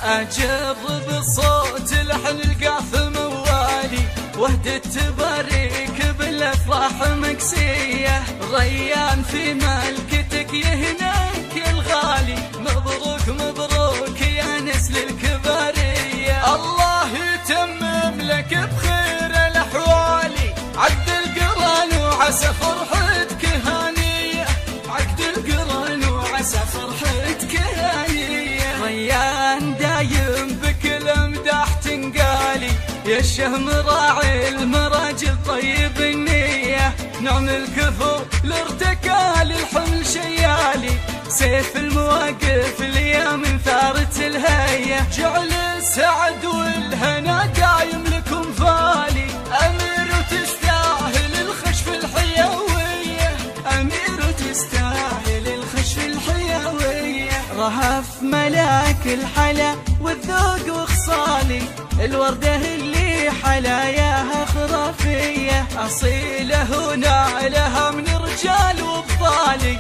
أجرب صوت لحن القاف موالي، وهدة تباريك بالأفراح مكسية. ريان في ملكتك يهنيك الغالي، مبروك مبروك يا نسل الكبارية. الله يتمم لك بخير الأحوال، عقد القران وعسى فرحتك هانية، عقد القران وعسى فرحتك هانية. ريان دايم بكل امداح تنقالي، يا الشهم راعي المراجل طيب النية. نعم الكفو لارتكال الحمل شيالي، سيف المواقف اليوم ثارت الهية. جعل السعد والهنا دايم لكم فالي، أمير وتستاهل الخشف الحيوية، أمير وتستاهل الخشف الحيوية. رهف ملاك الحلا والذوق وخصالي، الوردة اللي حلاياها خرافية. أصيلة ونالها من رجال وابطالي،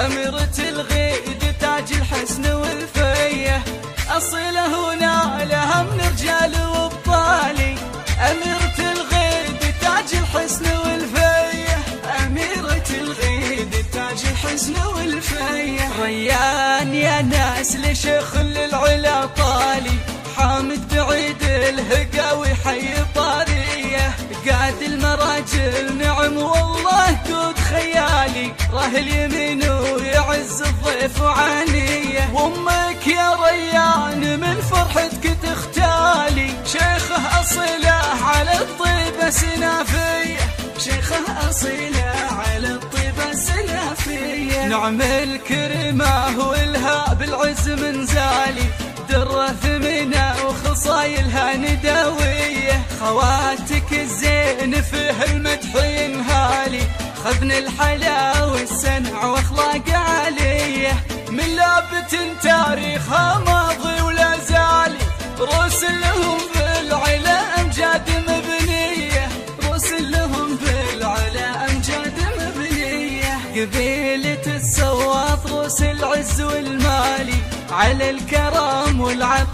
أميرة الغيد تاج الحسن والفية. أصيلة ونالها من رجال وابطالي، أميرة الغيد تاج الحسن والفية، أميرة الغيد تاج الحسن والفية. ريان يا ناس لشخل العلا طالي، حامد بعيد الهقاوي حي طارية. قاد المراجل نعم والله قد خيالي، راه اليمين ويعز الضيف وعانية. وامك يا ريان من فرحتك تختالي، شيخه أصيله على الطيبة سنافية، شيخه أصيله على الطيبة سنافية. نعم الكريمة والها بالعز من زالي، درة ثمينة وخصايلها نداوية. خواتك الزين فيه المدح ينهالي، خذن الحلا والسنع واخلاق عالية. من لابة تاريخها ماضي ولا زالي، رسل لهم بالعلا امجاد مبنية، رسل لهم بالعلا امجاد مبنية. قبيلة السواط روس العز والمالي، على الكرم والعقل